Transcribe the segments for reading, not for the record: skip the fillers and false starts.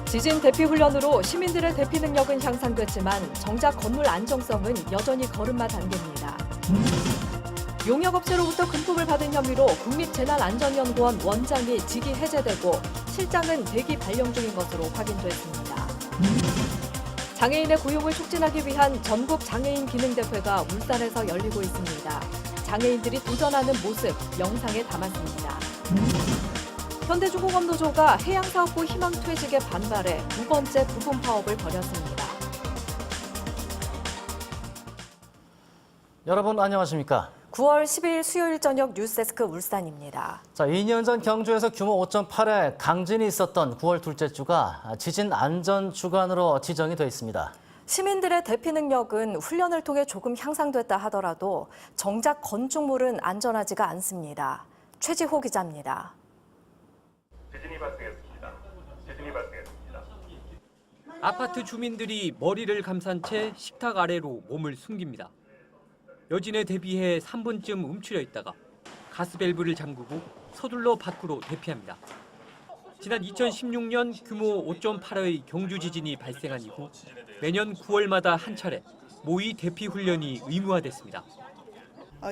지진 대피 훈련으로 시민들의 대피 능력은 향상됐지만 정작 건물 안정성은 여전히 걸음마 단계입니다. 용역업체로부터 금품을 받은 혐의로 국립재난안전연구원 원장이 직위 해제되고 실장은 대기 발령 중인 것으로 확인됐습니다. 장애인의 고용을 촉진하기 위한 전국 장애인 기능대회가 울산에서 열리고 있습니다. 장애인들이 도전하는 모습 영상에 담았습니다. 현대중공업노조가 해양사업부 희망퇴직에 반발해 두 번째 부분 파업을 벌였습니다. 여러분 안녕하십니까? 9월 10일 수요일 저녁 뉴스데스크 울산입니다. 2년 전 경주에서 규모 5.8의 강진이 있었던 9월 둘째 주가 지진 안전 주간으로 지정이 돼 있습니다. 시민들의 대피 능력은 훈련을 통해 조금 향상됐다 하더라도 정작 건축물은 안전하지가 않습니다. 최지호 기자입니다. 지진이 발생했습니다. 아파트 주민들이 머리를 감싼 채 식탁 아래로 몸을 숨깁니다. 여진에 대비해 3분쯤 움츠려 있다가 가스밸브를 잠그고 서둘러 밖으로 대피합니다. 지난 2016년 규모 5.8의 경주 지진이 발생한 이후 매년 9월마다 한 차례 모의 대피 훈련이 의무화됐습니다.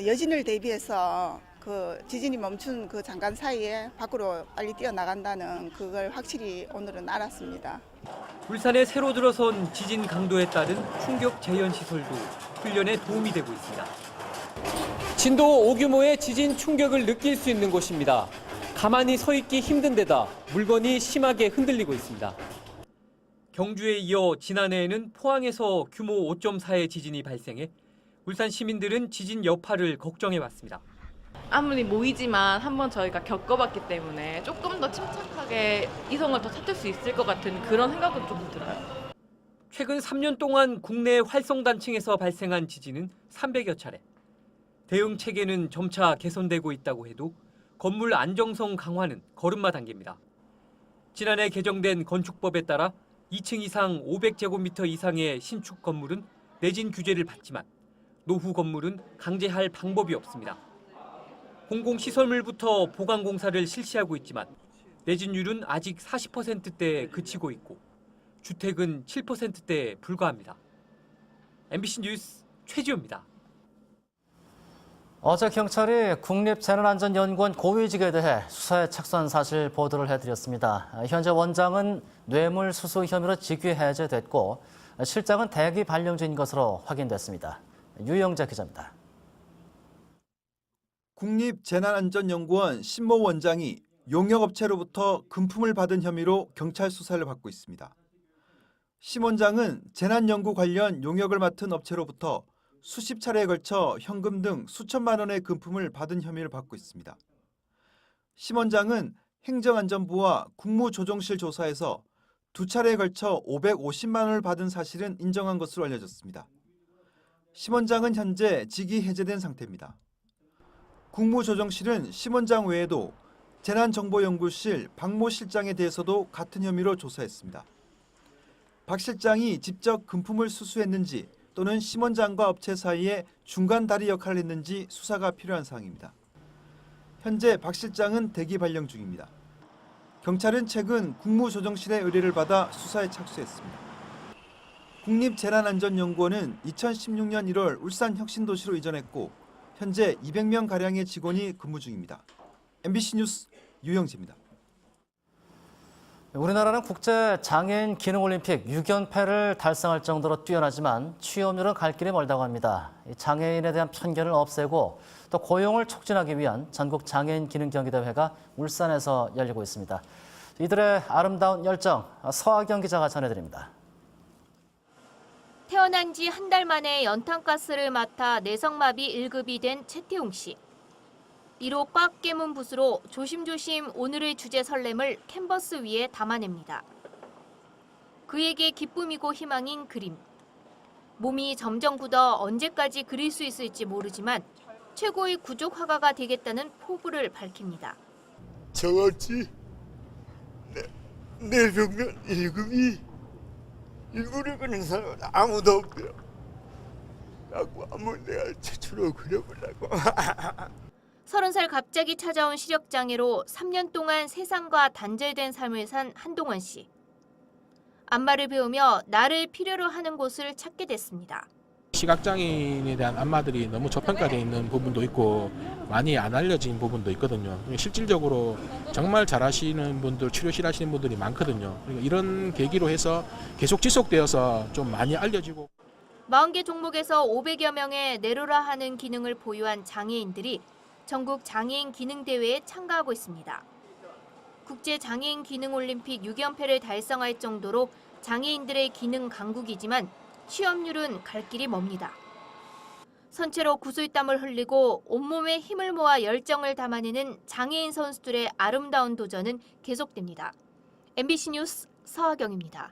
여진을 대비해서 그 지진이 멈춘 그 잠깐 사이에 밖으로 빨리 뛰어나간다는 그걸 확실히 오늘은 알았습니다. 울산에 새로 들어선 지진 강도에 따른 충격 재현 시설도 훈련에 도움이 되고 있습니다. 진도 5규모의 지진 충격을 느낄 수 있는 곳입니다. 가만히 서 있기 힘든 데다 물건이 심하게 흔들리고 있습니다. 경주에 이어 지난해에는 포항에서 규모 5.4의 지진이 발생해 울산 시민들은 지진 여파를 걱정해 왔습니다. 아무리 모이지만 한번 저희가 겪어봤기 때문에 조금 더 침착하게 이성을 더 찾을 수 있을 것 같은 그런 생각은 조금 들어요. 최근 3년 동안 국내 활성단층에서 발생한 지진은 300여 차례. 대응 체계는 점차 개선되고 있다고 해도 건물 안정성 강화는 걸음마 단계입니다. 지난해 개정된 건축법에 따라 2층 이상 500제곱미터 이상의 신축 건물은 내진 규제를 받지만 노후 건물은 강제할 방법이 없습니다. 공공시설물부터 보강공사를 실시하고 있지만 내진율은 아직 40%대에 그치고 있고 주택은 7%대에 불과합니다. MBC 뉴스 최지호입니다. 어제 경찰이 국립재난안전연구원 고위직에 대해 수사에 착수한 사실 보도를 해드렸습니다. 현재 원장은 뇌물수수 혐의로 직위 해제됐고 실장은 대기 발령 중인 것으로 확인됐습니다. 유영재 기자입니다. 국립재난안전연구원 신모 원장이 용역업체로부터 금품을 받은 혐의로 경찰 수사를 받고 있습니다. 심 원장은 재난연구 관련 용역을 맡은 업체로부터 수십 차례에 걸쳐 현금 등 수천만 원의 금품을 받은 혐의를 받고 있습니다. 심 원장은 행정안전부와 국무조정실 조사에서 두 차례에 걸쳐 550만 원을 받은 사실은 인정한 것으로 알려졌습니다. 심 원장은 현재 직위 해제된 상태입니다. 국무조정실은 심 원장 외에도 재난정보연구실 박모 실장에 대해서도 같은 혐의로 조사했습니다. 박 실장이 직접 금품을 수수했는지 또는 심 원장과 업체 사이에 중간 다리 역할을 했는지 수사가 필요한 사항입니다. 현재 박 실장은 대기 발령 중입니다. 경찰은 최근 국무조정실의 의뢰를 받아 수사에 착수했습니다. 국립재난안전연구원은 2016년 1월 울산혁신도시로 이전했고 현재 200명가량의 직원이 근무 중입니다. MBC 뉴스 유영재입니다. 우리나라는 국제장애인 기능올림픽 6연패를 달성할 정도로 뛰어나지만 취업률은 갈 길이 멀다고 합니다. 장애인에 대한 편견을 없애고 또 고용을 촉진하기 위한 전국 장애인 기능경기대회가 울산에서 열리고 있습니다. 이들의 아름다운 열정, 서하경 기자가 전해드립니다. 태어난 지 한 달 만에 연탄가스를 맡아 내성마비 1급이 된 최태웅 씨. 이로 꽉 깨문 붓으로 조심조심 오늘의 주제 설렘을 캔버스 위에 담아냅니다. 그에게 기쁨이고 희망인 그림. 몸이 점점 굳어 언제까지 그릴 수 있을지 모르지만 최고의 구족 화가가 되겠다는 포부를 밝힙니다. 저같이 내성면 1급이 일부러 그리는 사람은 아무도 없어요. 라고 한번 내가 최초로 그려보려고. 30살 갑자기 찾아온 시력장애로 3년 동안 세상과 단절된 삶을 산 한동원 씨. 안마를 배우며 나를 필요로 하는 곳을 찾게 됐습니다. 시각장애인에 대한 안마들이 너무 저평가되어 있는 부분도 있고 많이 안 알려진 부분도 있거든요. 실질적으로 정말 잘하시는 분들, 치료실 하시는 분들이 많거든요. 그러니까 이런 계기로 해서 계속 지속되어서 좀 많이 알려지고 40개 종목에서 500여 명의 내로라 하는 기능을 보유한 장애인들이 전국 장애인 기능대회에 참가하고 있습니다. 국제장애인 기능올림픽 6연패를 달성할 정도로 장애인들의 기능 강국이지만 취업률은 갈 길이 멉니다. 선체로 구슬땀을 흘리고 온몸에 힘을 모아 열정을 담아내는 장애인 선수들의 아름다운 도전은 계속됩니다. MBC 뉴스 서하경입니다.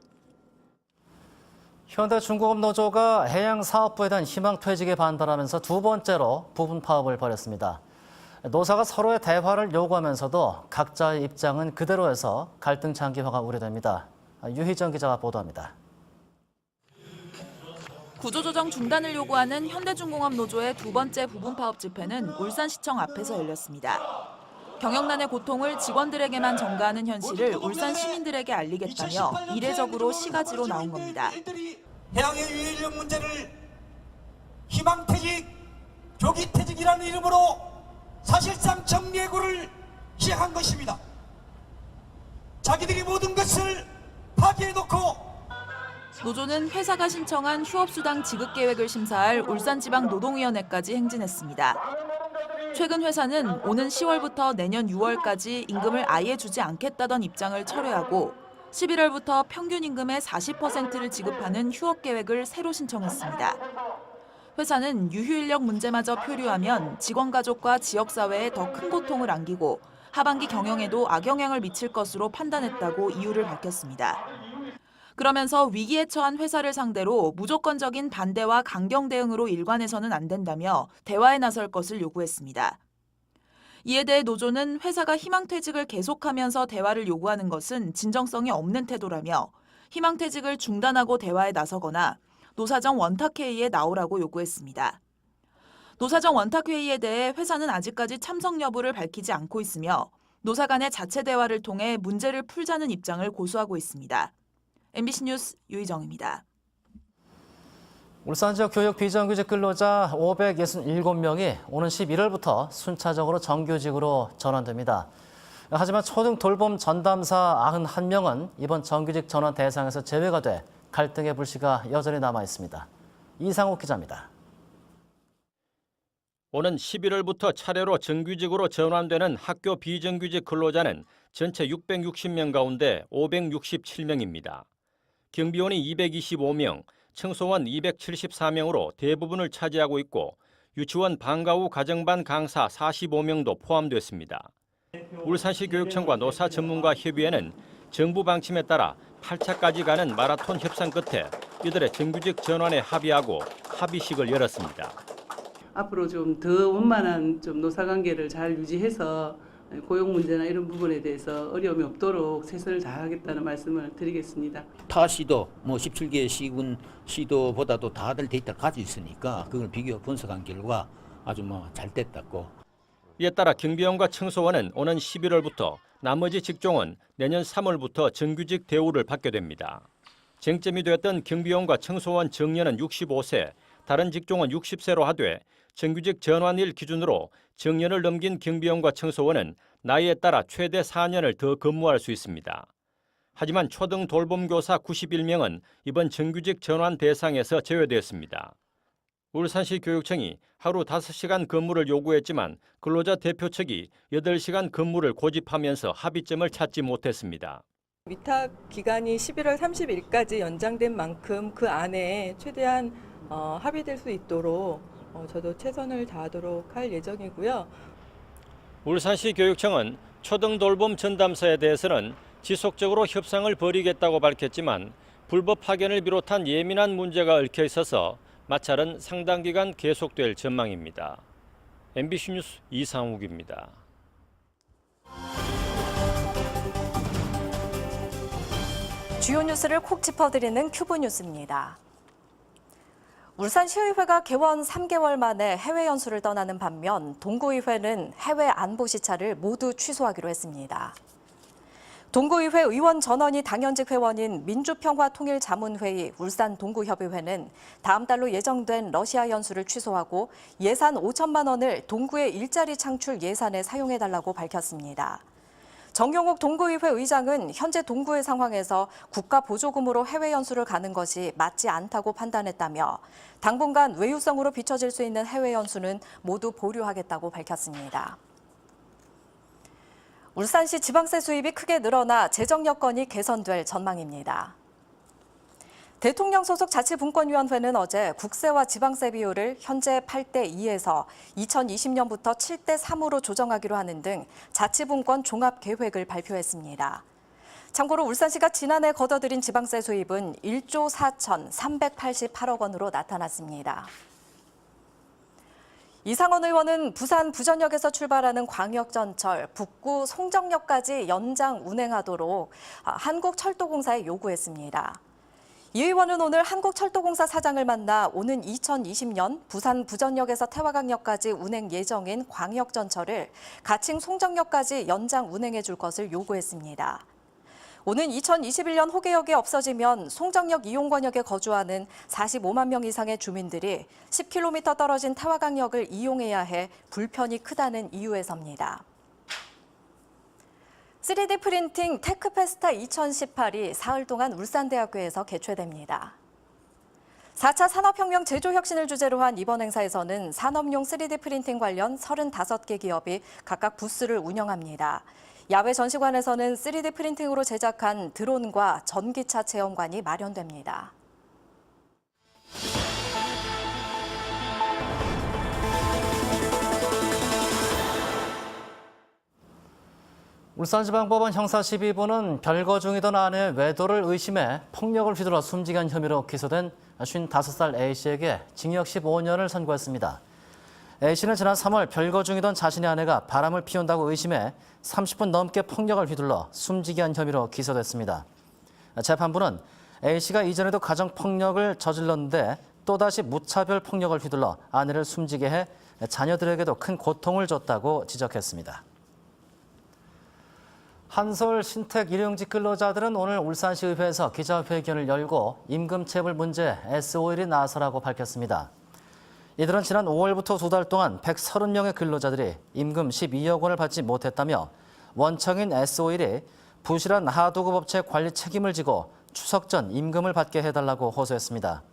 현대중공업 노조가 해양사업부에 대한 희망퇴직에 반발하면서 두 번째로 부분 파업을 벌였습니다. 노사가 서로의 대화를 요구하면서도 각자의 입장은 그대로여서 갈등 장기화가 우려됩니다. 유희정 기자가 보도합니다. 구조조정 중단을 요구하는 현대중공업 노조의 두 번째 부분 파업 집회는 울산시청 앞에서 열렸습니다. 경영난의 고통을 직원들에게만 전가하는 현실을 울산 시민들에게 알리겠다며 이례적으로 시가지로 나온 겁니다. 해양의 유해인력 문제를 희망퇴직, 조기퇴직이라는 이름으로 사실상 정리해고를 시작한 것입니다. 자기들이 모든 것을 파기해놓고 노조는 회사가 신청한 휴업수당 지급 계획을 심사할 울산지방노동위원회까지 행진했습니다. 최근 회사는 오는 10월부터 내년 6월까지 임금을 아예 주지 않겠다던 입장을 철회하고 11월부터 평균 임금의 40%를 지급하는 휴업 계획을 새로 신청했습니다. 회사는 유휴인력 문제마저 표류하면 직원 가족과 지역사회에 더 큰 고통을 안기고 하반기 경영에도 악영향을 미칠 것으로 판단했다고 이유를 밝혔습니다. 그러면서 위기에 처한 회사를 상대로 무조건적인 반대와 강경 대응으로 일관해서는 안 된다며 대화에 나설 것을 요구했습니다. 이에 대해 노조는 회사가 희망퇴직을 계속하면서 대화를 요구하는 것은 진정성이 없는 태도라며 희망퇴직을 중단하고 대화에 나서거나 노사정 원탁회의에 나오라고 요구했습니다. 노사정 원탁회의에 대해 회사는 아직까지 참석 여부를 밝히지 않고 있으며 노사 간의 자체 대화를 통해 문제를 풀자는 입장을 고수하고 있습니다. MBC 뉴스 유희정입니다. 울산 지역 교육 비정규직 근로자 567명이 오는 11월부터 순차적으로 정규직으로 전환됩니다. 하지만 초등 돌봄 전담사 91명은 이번 정규직 전환 대상에서 제외가 돼 갈등의 불씨가 여전히 남아 있습니다. 이상욱 기자입니다. 오는 11월부터 차례로 정규직으로 전환되는 학교 비정규직 근로자는 전체 660명 가운데 567명입니다. 경비원이 225명, 청소원 274명으로 대부분을 차지하고 있고 유치원 방과 후 가정반 강사 45명도 포함됐습니다. 울산시 교육청과 노사 전문가 협의회는 정부 방침에 따라 8차까지 가는 마라톤 협상 끝에 이들의 정규직 전환에 합의하고 합의식을 열었습니다. 앞으로 좀 더 원만한 노사관계를 잘 유지해서 고용 문제나 이런 부분에 대해서 어려움이 없도록 최선을 다하겠다는 말씀을 드리겠습니다. 타 시도, 17개 시군 시도보다도 다들 데이터를 가지고 있으니까 그걸 비교 분석한 결과 아주 잘 됐다고. 이에 따라 경비원과 청소원은 오는 11월부터 나머지 직종은 내년 3월부터 정규직 대우를 받게 됩니다. 쟁점이 되었던 경비원과 청소원 정년은 65세, 다른 직종은 60세로 하되 정규직 전환일 기준으로 정년을 넘긴 경비원과 청소원은 나이에 따라 최대 4년을 더 근무할 수 있습니다. 하지만 초등 돌봄교사 91명은 이번 정규직 전환 대상에서 제외되었습니다. 울산시 교육청이 하루 5시간 근무를 요구했지만 근로자 대표 측이 8시간 근무를 고집하면서 합의점을 찾지 못했습니다. 위탁 기간이 11월 30일까지 연장된 만큼 그 안에 최대한 합의될 수 있도록 저도 최선을 다하도록 할 예정이고요. 울산시 교육청은 초등 돌봄 전담사에 대해서는 지속적으로 협상을 벌이겠다고 밝혔지만 불법 파견을 비롯한 예민한 문제가 얽혀 있어서 마찰은 상당 기간 계속될 전망입니다. MBC 뉴스 이상욱입니다. 주요 뉴스를 콕 짚어드리는 큐브 뉴스입니다. 울산시의회가 개원 3개월 만에 해외 연수를 떠나는 반면 동구의회는 해외 안보 시차를 모두 취소하기로 했습니다. 동구의회 의원 전원이 당연직 회원인 민주평화통일자문회의 울산동구협의회는 다음 달로 예정된 러시아 연수를 취소하고 예산 5천만 원을 동구의 일자리 창출 예산에 사용해달라고 밝혔습니다. 정용욱 동구의회 의장은 현재 동구의 상황에서 국가 보조금으로 해외 연수를 가는 것이 맞지 않다고 판단했다며 당분간 외유성으로 비춰질 수 있는 해외 연수는 모두 보류하겠다고 밝혔습니다. 울산시 지방세 수입이 크게 늘어나 재정 여건이 개선될 전망입니다. 대통령 소속 자치분권위원회는 어제 국세와 지방세 비율을 현재 8대2에서 2020년부터 7대3으로 조정하기로 하는 등 자치분권 종합계획을 발표했습니다. 참고로 울산시가 지난해 거둬들인 지방세 수입은 1조 4,388억 원으로 나타났습니다. 이상원 의원은 부산 부전역에서 출발하는 광역전철 북구 송정역까지 연장 운행하도록 한국철도공사에 요구했습니다. 이 의원은 오늘 한국철도공사 사장을 만나 오는 2020년 부산 부전역에서 태화강역까지 운행 예정인 광역전철을 가칭 송정역까지 연장 운행해 줄 것을 요구했습니다. 오는 2021년 호계역이 없어지면 송정역 이용권역에 거주하는 45만 명 이상의 주민들이 10km 떨어진 태화강역을 이용해야 해 불편이 크다는 이유에서입니다. 3D 프린팅 테크페스타 2018이 사흘 동안 울산대학교에서 개최됩니다. 4차 산업혁명 제조혁신을 주제로 한 이번 행사에서는 산업용 3D 프린팅 관련 35개 기업이 각각 부스를 운영합니다. 야외 전시관에서는 3D 프린팅으로 제작한 드론과 전기차 체험관이 마련됩니다. 울산지방법원 형사12부는 별거 중이던 아내의 외도를 의심해 폭력을 휘둘러 숨지게 한 혐의로 기소된 55살 A씨에게 징역 15년을 선고했습니다. A씨는 지난 3월 별거 중이던 자신의 아내가 바람을 피운다고 의심해 30분 넘게 폭력을 휘둘러 숨지게 한 혐의로 기소됐습니다. 재판부는 A씨가 이전에도 가정폭력을 저질렀는데 또다시 무차별 폭력을 휘둘러 아내를 숨지게 해 자녀들에게도 큰 고통을 줬다고 지적했습니다. 한솔 신택 일용직 근로자들은 오늘 울산시 의회에서 기자회견을 열고 임금 체불 문제 SOL이 나서라고 밝혔습니다. 이들은 지난 5월부터 2달 동안 130명의 근로자들이 임금 12억 원을 받지 못했다며 원청인 SOL이 부실한 하도급 업체 관리 책임을 지고 추석 전 임금을 받게 해달라고 호소했습니다.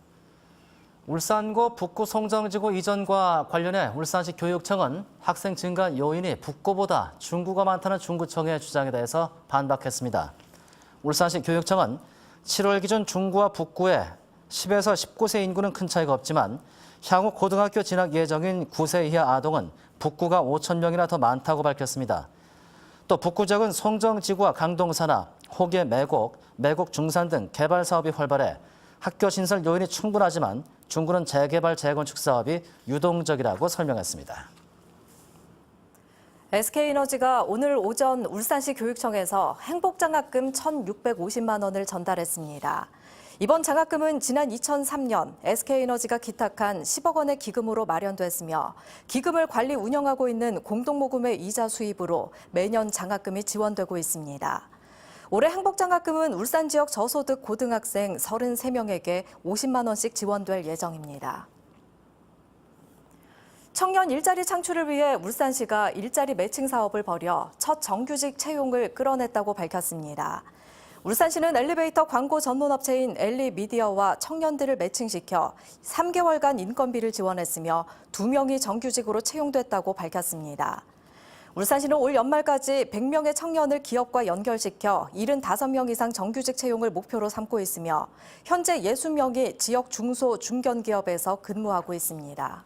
울산고 북구 송정지구 이전과 관련해 울산시 교육청은 학생 증가 요인이 북구보다 중구가 많다는 중구청의 주장에 대해서 반박했습니다. 울산시 교육청은 7월 기준 중구와 북구의 10에서 19세 인구는 큰 차이가 없지만 향후 고등학교 진학 예정인 9세 이하 아동은 북구가 5천 명이나 더 많다고 밝혔습니다. 또 북구 지역은 송정지구와 강동산하, 호계 매곡, 매곡 중산 등 개발 사업이 활발해 학교 신설 요인이 충분하지만 중구는 재개발 재건축 사업이 유동적이라고 설명했습니다. SK에너지가 오늘 오전 울산시 교육청에서 행복장학금 1,650만 원을 전달했습니다. 이번 장학금은 지난 2003년 SK에너지가 기탁한 10억 원의 기금으로 마련됐으며 기금을 관리 운영하고 있는 공동모금의 이자 수입으로 매년 장학금이 지원되고 있습니다. 올해 행복장학금은 울산 지역 저소득 고등학생 33명에게 50만 원씩 지원될 예정입니다. 청년 일자리 창출을 위해 울산시가 일자리 매칭 사업을 벌여 첫 정규직 채용을 끌어냈다고 밝혔습니다. 울산시는 엘리베이터 광고 전문업체인 엘리미디어와 청년들을 매칭시켜 3개월간 인건비를 지원했으며 2명이 정규직으로 채용됐다고 밝혔습니다. 울산시는 올 연말까지 100명의 청년을 기업과 연결시켜 75명 이상 정규직 채용을 목표로 삼고 있으며 현재 60명이 지역 중소 중견기업에서 근무하고 있습니다.